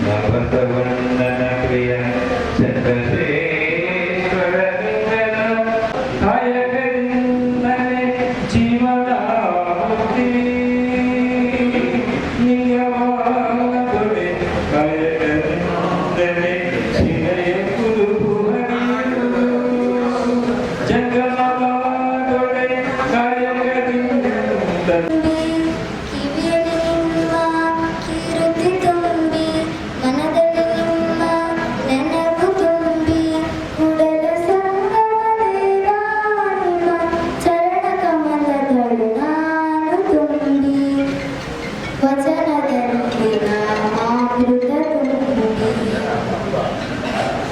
ನವತವನ್ನನ ಪ್ರಿಯ ಚಂದ್ರಶೇಖರ ಕಾಯಕದಿಂದಲೇ ಜೀವನ ಮುಕ್ತಿ ನಿಯಮದೊಡೆ ಕಾಯಕದಿಂದಲೇ ಶಿಲೆಯ ಕುರುಹು ಜಂಗಮದೊಡೆ ಕಾಯಕದಿಂದಲೇ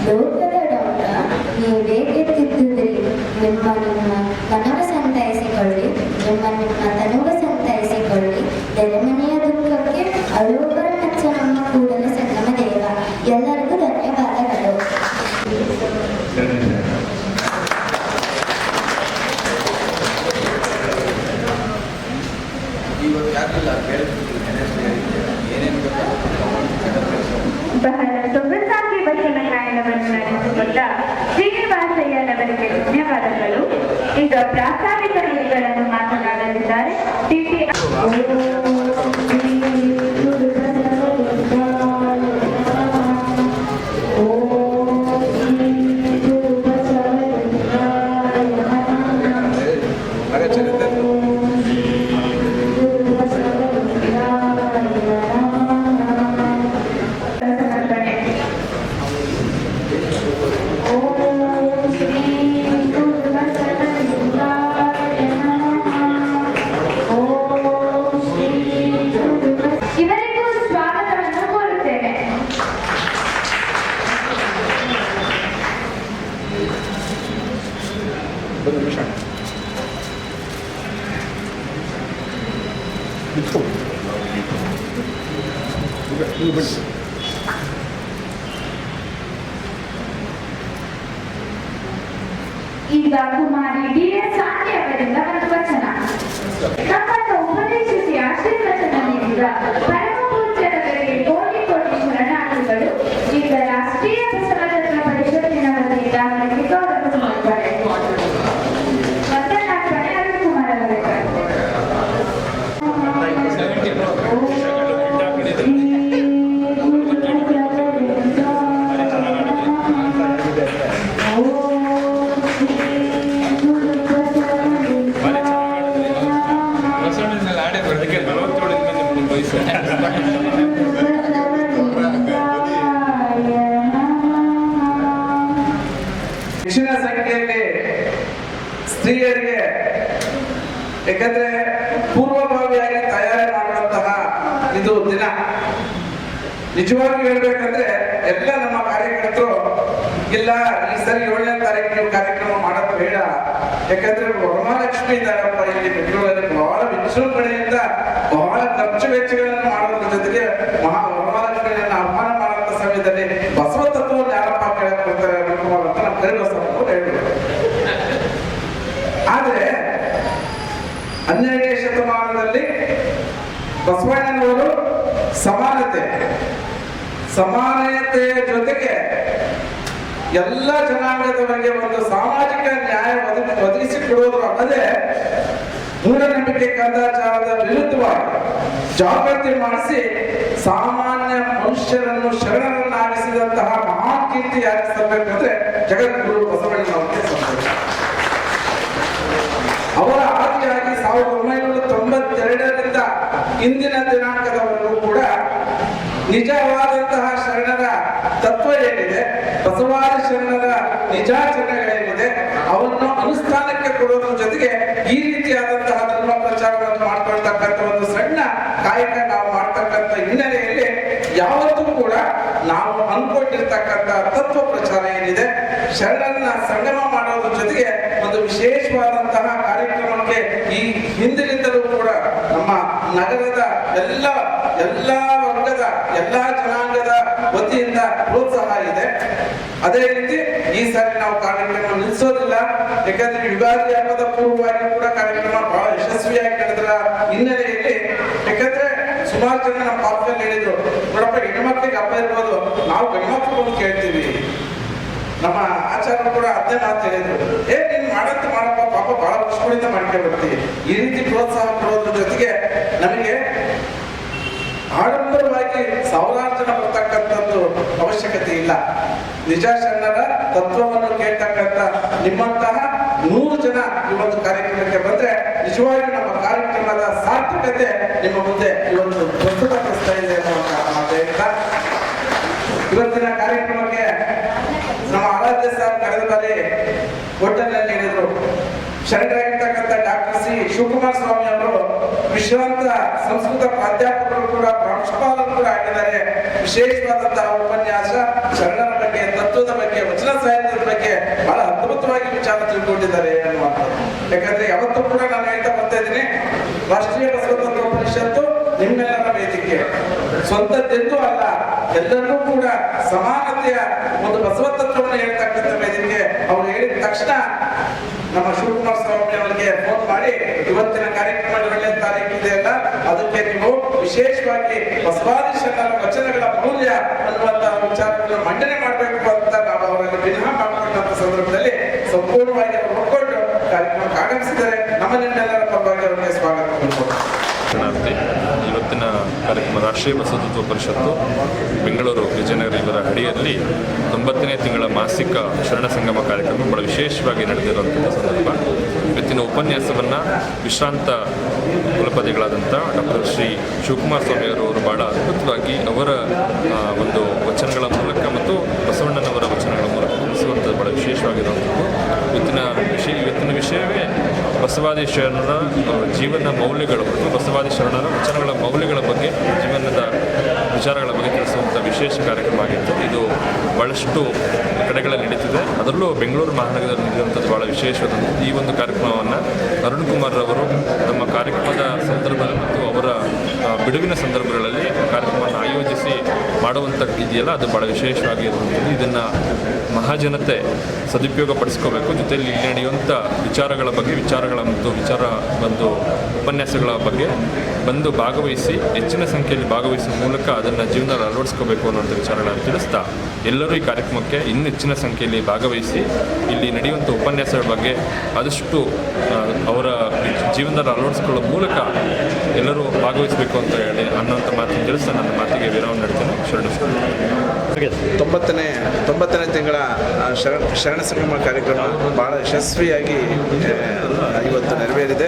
ಲೋಕದ ಡಾಕ್ಟ ನೀವು ಬೇಕೆತ್ತಿದ್ದುದಿರಿ ನಿಮ್ಮ ಮನವ ಸಂತೈಸಿಕೊಳ್ಳಿ ನಿಮ್ಮ ತನುವ ಸಂತೈಸಿಕೊಳ್ಳಿ ನೆರೆಮನೆಯ ದುಃಖಕ್ಕೆ ಅಳುವರ ನಚ್ಚ ನಮ್ಮ ಕೂಡಲ ಸಂಗಮ ದೇವ. ಎಲ್ಲರಿಗೂ ಧನ್ಯವಾದಗಳು. ಬಹಳ ಸೊಗಸಾಗಿ ವಚನ ಗಾಯನವನ್ನು ನಡೆಸಿಕೊಟ್ಟ ಶ್ರೀನಿವಾಸಯ್ಯನವರಿಗೆ ಧನ್ಯವಾದಗಳು. ಈಗ ಪ್ರಾಸ್ತಾವಿಕ ನುಡಿಗಳನ್ನು ಮಾತನಾಡಲಿದ್ದಾರೆ ಟಿಟಿ. ಇವರಿಗೂ ಸ್ವಾಗತವನ್ನು ಕೋರುತ್ತೇನೆ. ಈಗ ಕುಮಾರಿ ಡಿ.ಎಸ್. ಸಾಂಡಿ ಅವರಿಂದ ಒಂದು ವಚನ. ನಮ್ಮನ್ನು ಉಪದೇಶಿಸಿ ಆಶೀರ್ವಚನ ನೀಡಿದ ಪರಮ ಪೂಜ್ಯರವರಿಗೆ ಕೋಟಿ ಕೋಟಿ ಶರಣಾರ್ಥಿಗಳು. ಈಗ ರಾಷ್ಟ್ರೀಯ ಬಸವತಂತ್ರ ಪರಿಷತ್ತಿನ ವತಿಯಿಂದ ಅವರಿಗೆ ಗೌರವ ಸಮರ್ಪಣೆ. ವಂದನಾರ್ಪಣೆ ಅರುಣ್ ಅವರಿಗೆ. ಹೆಚ್ಚಿನ ಸಂಖ್ಯೆಯಲ್ಲಿ ಸ್ತ್ರೀಯರಿಗೆ ಯಾಕಂದ್ರೆ ಪೂರ್ವಭಾವಿಯಾಗಿ ತಯಾರಿ ಮಾಡುವಂತಹ ಇದು ದಿನ. ನಿಜವಾಗಿ ಹೇಳ್ಬೇಕಂದ್ರೆ ಎಲ್ಲ ನಮ್ಮ ಕಾರ್ಯಕರ್ತರು ಇಲ್ಲ ಈ ಸರಿ 7ನೇ ತಾರೀಕು ನೀವು ಕಾರ್ಯಕ್ರಮ ಮಾಡೋದು ಬೇಡ, ಯಾಕಂದ್ರೆ ವರಮಹಾಲಕ್ಷ್ಮಿ ಇದ್ದಾರಪ್ಪ ಇಲ್ಲಿ ಬೆಂಗಳೂರಲ್ಲಿ ಬಹಳ ವಿಜೃಂಭಣೆಯಿಂದ ಬಹಳ ಖರ್ಚು ವೆಚ್ಚಗಳನ್ನು ಮಾಡೋದ್ರ ಜೊತೆಗೆ ವರಮಹಾಲಕ್ಷ್ಮಿಯನ್ನು ಆಹ್ವಾನ ಮಾಡುವಂತ ಸಮಯದಲ್ಲಿ ಬಸವ ತತ್ವವನ್ನು ಯಾರಪ್ಪ ಕೇಳಕ್ ಬರ್ತಾರೆ ಅಂತ ನಮ್ಮ ಕರಿಬಸವಪ್ಪ ಹೇಳಿದ್ರು. ಆದ್ರೆ 12ನೇ ಶತಮಾನದಲ್ಲಿ ಬಸವಣ್ಣನವರು ಸಮಾನತೆಯ ಜೊತೆಗೆ ಎಲ್ಲ ಜನಾಂಗದವರಿಗೆ ಒಂದು ಸಾಮಾಜಿಕ ನ್ಯಾಯ ಒದಗಿಸಿಕೊಡುವುದು ಅಲ್ಲದೆ ಮೂಢನಂಬಿಕೆ ಕಂದಾಚಾರದ ವಿರುದ್ಧವಾಗಿ ಜಾಗೃತಿ ಮಾಡಿಸಿ ಸಾಮಾನ್ಯ ಮನುಷ್ಯರನ್ನು ಶರಣರನ್ನಾಗಿಸಿದಂತಹ ಮಹಾನ್ ಕೀರ್ತಿ ಯಾರಿಗೆ ಸಲ್ಲಬೇಕಂದ್ರೆ ಜಗದ್ಗುರು ಬಸವಣ್ಣನವರಿಗೆ ಸಲ್ಲಬೇಕು. ಅವರ ಆದಿಯಾಗಿ 1992ರಿಂದ ಇಂದಿನ ದಿನಾಂಕದವರೆಗೂ ಕೂಡ ನಿಜವಾದಂತಹ ಶರಣರ ತತ್ವ ಏನಿದೆ, ಬಸವಾದಿ ಶರಣರ ನಿಜಾಚರಣೆಗಳೇನಿದೆ ಅವನ್ನು ಅನುಷ್ಠಾನಕ್ಕೆ ಕೊಡುವುದರ ಜೊತೆಗೆ ಈ ರೀತಿಯಾದಂತಹ ಧರ್ಮ ಪ್ರಚಾರವನ್ನು ಮಾಡ್ಕೊಳ್ತಕ್ಕಂಥ ಒಂದು ಸಣ್ಣ ಕಾಯಕ ನಾವು ಮಾಡ್ತಕ್ಕಂಥ ಹಿನ್ನೆಲೆಯಲ್ಲಿ ಯಾವತ್ತೂ ಕೂಡ ನಾವು ಅನ್ಕೊಂಡಿರ್ತಕ್ಕಂಥ ತತ್ವ ಪ್ರಚಾರ ಏನಿದೆ ಶರಣರನ್ನ ಸಂಗಮ ಮಾಡೋದ್ರ ಜೊತೆಗೆ ಒಂದು ವಿಶೇಷವಾದಂತಹ ಕಾರ್ಯಕ್ರಮಕ್ಕೆ ಈ ಹಿಂದಿನಿಂದಲೂ ಕೂಡ ನಮ್ಮ ನಗರದ ಎಲ್ಲ ವರ್ಗದ ಎಲ್ಲಾ ಜನಾಂಗದ ವತಿಯಿಂದ ಪ್ರೋತ್ಸಾಹ ಇದೆ. ಅದೇ ರೀತಿ ಈ ಸಾರಿ ನಾವು ಕಾರ್ಯಕ್ರಮ ನಿಲ್ಲಿಸೋದಿಲ್ಲ, ಯಾಕಂದ್ರೆ ಯುಗಾದಿ ಹಬ್ಬದ ಪೂರ್ವವಾಗಿ ಕೂಡ ಕಾರ್ಯಕ್ರಮ ಬಹಳ ಯಶಸ್ವಿಯಾಗಿ ನಡೆದರ ಹಿನ್ನೆಲೆಯಲ್ಲಿ, ಯಾಕಂದ್ರೆ ಸುಮಾರು ಜನ ನಮ್ಮ ಪಾಪದಲ್ಲಿ ಹೇಳಿದ್ರು, ನೋಡಪ್ಪ ಹೆಣ್ಮಕ್ಳಿಗೆ ಹಬ್ಬ ಇರ್ಬೋದು, ನಾವು ಗಂಡ್ಮಕ್ಳು ಬಂದು ಕೇಳ್ತೀವಿ. ನಮ್ಮ ಆಚಾರ್ಯರು ಕೂಡ ಅದೇ ಮಾತು ಹೇಳಿದ್ರು, ನೀನು ಮಾಡಂತ ಮಾಡಪ್ಪ, ಪಾಪ ಬಹಳ ಖುಷಿಯಿಂದ ಮಾಡ್ಕೊಂಡ್ಬರ್ತೀವಿ. ಈ ರೀತಿ ಪ್ರೋತ್ಸಾಹ ಕೊಡೋದ್ರ ಜೊತೆಗೆ ನಮಗೆ ಆಡಂಬರವಾಗಿ ಸಾವಿರಾರು ಜನ ಬರ್ತಕ್ಕಂಥದ್ದು ಅವಶ್ಯಕತೆ ಇಲ್ಲ. ನಿಜ ಶರಣರ ತತ್ವವನ್ನು ಕೇಳ್ತಕ್ಕಂಥ ನಿಮ್ಮಂತಹ 100 ಜನ ಈ ಒಂದು ಕಾರ್ಯಕ್ರಮಕ್ಕೆ ಬಂದ್ರೆ ನಿಜವಾಗಿಯೂ ನಮ್ಮ ಕಾರ್ಯಕ್ರಮದ ಸಾರ್ಥಕತೆ ನಿಮ್ಮ ಮುಂದೆ ಇವತ್ತು ಪ್ರಸ್ತುತಪಡಿಸ್ತಾ ಇದೆ ಅನ್ನುವಂಥ ಮಾತು ಹೇಳ್ತಾ, ಇವತ್ತಿನ ಕಾರ್ಯಕ್ರಮಕ್ಕೆ ನಮ್ಮ ಆರಾಧ್ಯ ಸರ್ ಕಳೆದ ಬಾರಿ ಹೋಟೆಲ್ನಲ್ಲಿ ಹೇಳಿದ್ರು, ಶರಣರಾಗಿರ್ತಕ್ಕಂಥ ಡಾಕ್ಟರ್ ಸಿ ಶಿವಕುಮಾರ ಸ್ವಾಮಿ ಅವರು ವಿಶ್ರಾಂತ ಸಂಸ್ಕೃತ ಪ್ರಾಧ್ಯಾಪಕರು ಕೂಡ, ಪ್ರಾಂಶುಪಾಲರು ಕೂಡ ಆಗಿದ್ದಾರೆ. ವಿಶೇಷವಾದಂತಹ ಉಪನ್ಯಾಸ ಶರಣರ ಬಗ್ಗೆ, ತತ್ವದ ಬಗ್ಗೆ, ವಚನ ಸಾಹಿತ್ಯದ ಬಗ್ಗೆ ಬಹಳ ಅದ್ಭುತವಾಗಿ ವಿಚಾರ ತಿಳ್ಕೊಂಡಿದ್ದಾರೆ ಅನ್ನುವಂಥದ್ದು. ಯಾಕಂದ್ರೆ ಯಾವತ್ತೂ ಕೂಡ ನಾನು ಹೇಳ್ತಾ ಬರ್ತಾ ಇದ್ದೀನಿ, ರಾಷ್ಟ್ರೀಯ ಬಸವ ತತ್ವ ಪರಿಷತ್ತು ನಿಮ್ಮೆಲ್ಲರ ವೇದಿಕೆ, ಸ್ವಂತದ್ದೆಂದೂ ಅಲ್ಲ, ಎಲ್ಲರೂ ಕೂಡ ಸಮಾನತೆಯ ಒಂದು ಬಸವ ತತ್ವವನ್ನು ಹೇಳ್ತಕ್ಕಂಥ ವೇದಿಕೆ. ಅವ್ರು ಹೇಳಿದ ತಕ್ಷಣ ನಮ್ಮ ಶಿವಕುಮಾರ ಸ್ವಾಮಿ ಅವರಿಗೆ ಫೋನ್ ಮಾಡಿ, ಇವತ್ತಿನ ಕಾರ್ಯಕ್ರಮ 7ನೇ ತಾರೀಕು ಇದೆಯಲ್ಲ, ಅದಕ್ಕೆ ನೀವು ವಿಶೇಷವಾಗಿ ಬಸವಾದಿ ಶರಣರ ವಚನಗಳ ಮೌಲ್ಯ ಅನ್ನುವಂತಹ ವಿಚಾರಗಳನ್ನು ಮಂಡನೆ ಮಾಡಬೇಕು ಅಂತ ನಾವು ಅವರಲ್ಲಿ ವಿನಃ ಮಾಡಿಕೊಂಡಂತ ಸಂದರ್ಭದಲ್ಲಿ ಸಂಪೂರ್ಣವಾಗಿ ಅವರು ಒಪ್ಪಿಕೊಂಡು ಕಾರ್ಯಕ್ರಮಕ್ಕೆ ಆಗಮಿಸಿದರೆ ನಮ್ಮ ನಿಮ್ಮೆಲ್ಲರ ಪರವಾಗಿ ಅವರಿಗೆ ಸ್ವಾಗತ ಶರಣಾರ್ಥಿ. ಇವತ್ತಿನ ಕಾರ್ಯಕ್ರಮ ರಾಷ್ಟ್ರೀಯ ಬಸವ ತತ್ವ ಪರಿಷತ್ತು ಬೆಂಗಳೂರು ವಿಜಯನಗರ ಇವರ ಅಡಿಯಲ್ಲಿ 90ನೇ ತಿಂಗಳ ಮಾಸಿಕ ಶರಣ ಸಂಗಮ ಕಾರ್ಯಕ್ರಮ ಬಹಳ ವಿಶೇಷವಾಗಿ ನಡೆದಿರುವಂಥ ಸಂದರ್ಭ. ಇವತ್ತಿನ ಉಪನ್ಯಾಸವನ್ನು ವಿಶ್ರಾಂತ ಕುಲಪತಿಗಳಾದಂಥ ಡಾಕ್ಟರ್ ಶ್ರೀ ಶಿವಕುಮಾರ ಸ್ವಾಮಿಯವರು ಬಹಳ ಅದ್ಭುತವಾಗಿ ಅವರ ಒಂದು ವಚನಗಳ ಮೂಲಕ ಮತ್ತು ಬಸವಣ್ಣನವರ ವಚನಗಳ ಮೂಲಕ ತಿಳಿಸುವಂಥದ್ದು ಬಹಳ ವಿಶೇಷವಾಗಿರುವಂಥದ್ದು. ಇವತ್ತಿನ ವಿಷಯವೇ ಬಸವಾದಿ ಶರಣರ ಜೀವನ ಮೌಲ್ಯಗಳು ಮತ್ತು ಬಸವಾದಿ ಶರಣರ ವಚನಗಳ ಮೌಲ್ಯಗಳ ಬಗ್ಗೆ, ಜೀವನದ ವಿಚಾರಗಳ ಬಗ್ಗೆ ತಿಳಿಸುವಂಥ ವಿಶೇಷ ಕಾರ್ಯಕ್ರಮ ಆಗಿತ್ತು. ಇದು ಭಾಳಷ್ಟು ಕಡೆಗಳಲ್ಲಿ ನಡೀತಿದೆ, ಅದರಲ್ಲೂ ಬೆಂಗಳೂರು ಮಹಾನಗರದಲ್ಲಿ ನಡೆಯುವಂಥದ್ದು ಭಾಳ ವಿಶೇಷವಾದಂಥದ್ದು. ಈ ಒಂದು ಕಾರ್ಯಕ್ರಮವನ್ನು ಅರುಣ್ ಕುಮಾರ್ ಅವರು ನಮ್ಮ ಕಾರ್ಯಕ್ರಮದ ಸಂದರ್ಭ ಮತ್ತು ಅವರ ಬಿಡುವಿನ ಸಂದರ್ಭಗಳಲ್ಲಿ ಕಾರ್ಯಕ್ರಮವನ್ನು ಆಯೋಜಿಸಿ ಮಾಡುವಂಥ ಇದೆಯಲ್ಲ, ಅದು ಭಾಳ ವಿಶೇಷವಾಗಿರುವಂಥದ್ದು. ಇದನ್ನು ಮಹಾಜನತೆ ಸದುಪಯೋಗ ಪಡಿಸ್ಕೋಬೇಕು. ಜೊತೆಯಲ್ಲಿ ಇಲ್ಲಿ ನಡೆಯುವಂಥ ವಿಚಾರಗಳ ಬಗ್ಗೆ, ಒಂದು ಉಪನ್ಯಾಸಗಳ ಬಗ್ಗೆ ಬಂದು ಭಾಗವಹಿಸಿ, ಹೆಚ್ಚಿನ ಸಂಖ್ಯೆಯಲ್ಲಿ ಭಾಗವಹಿಸುವ ಮೂಲಕ ಅದನ್ನು ಜೀವನದಲ್ಲಿ ಅಳವಡಿಸ್ಕೋಬೇಕು ಅನ್ನೋಂಥ ವಿಚಾರಗಳನ್ನು ತಿಳಿಸ್ತಾ, ಎಲ್ಲರೂ ಈ ಕಾರ್ಯಕ್ರಮಕ್ಕೆ ಇನ್ನೂ ಹೆಚ್ಚಿನ ಸಂಖ್ಯೆಯಲ್ಲಿ ಭಾಗವಹಿಸಿ ಇಲ್ಲಿ ನಡೆಯುವಂಥ ಉಪನ್ಯಾಸಗಳ ಬಗ್ಗೆ ಆದಷ್ಟು ಅವರ ಜೀವನದಲ್ಲಿ ಅಳವಡಿಸ್ಕೊಳ್ಳೋ ಮೂಲಕ ಎಲ್ಲರೂ ಭಾಗವಹಿಸಬೇಕು ಅಂತ ಹೇಳಿ ಅನ್ನೋಂಥ ಮಾತನ್ನು ತಿಳಿಸ್ತಾ ನನ್ನ ಮಾತಿಗೆ ವಿರಾಮ ನೀಡ್ತೇನೆ. ಶರಣು. 90ನೇ ತಿಂಗಳ ಶರಣ ಸಂಗಮ ಕಾರ್ಯಕ್ರಮ ಭಾಳ ಯಶಸ್ವಿಯಾಗಿ ಇವತ್ತು ನೆರವೇರಿದೆ.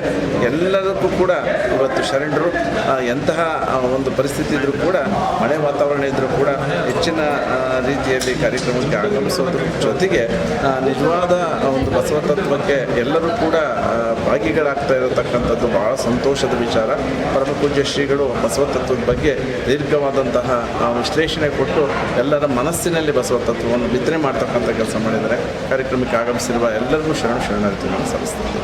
ಎಲ್ಲದಕ್ಕೂ ಕೂಡ ಇವತ್ತು ಶರಣರು ಎಂತಹ ಒಂದು ಪರಿಸ್ಥಿತಿ ಇದ್ದರೂ ಕೂಡ, ಮಳೆ ವಾತಾವರಣ ಇದ್ದರೂ ಕೂಡ ಹೆಚ್ಚಿನ ರೀತಿಯಲ್ಲಿ ಕಾರ್ಯಕ್ರಮಕ್ಕೆ ಆಗಮಿಸೋದ್ರ ಜೊತೆಗೆ ನಿಜವಾದ ಒಂದು ಬಸವ ತತ್ವಕ್ಕೆ ಎಲ್ಲರೂ ಕೂಡ ಭಾಗಿಗಳಾಗ್ತಾ ಇರತಕ್ಕಂಥದ್ದು ಭಾಳ ಸಂತೋಷದ ವಿಚಾರ. ಪರಮಪೂಜ್ಯ ಶ್ರೀಗಳು ಬಸವ ತತ್ವದ ಬಗ್ಗೆ ದೀರ್ಘವಾದಂತಹ ವಿಶ್ಲೇಷಣೆ ಕೊಟ್ಟು ಎಲ್ಲರ ಮನಸ್ಸಿನಲ್ಲಿ ಬಸವ ತತ್ವವನ್ನು ಬಿತ್ತನೆ ಮಾಡ್ತಕ್ಕಂಥ ಕೆಲಸ ಮಾಡಿದರೆ ಕಾರ್ಯಕ್ರಮಕ್ಕೆ ಆಗಮಿಸಿರುವ ಎಲ್ಲರಿಗೂ ಶರಣಾರ್ಥಿಗಳನ್ನು ಸಲ್ಲಿಸ್ತಾರೆ.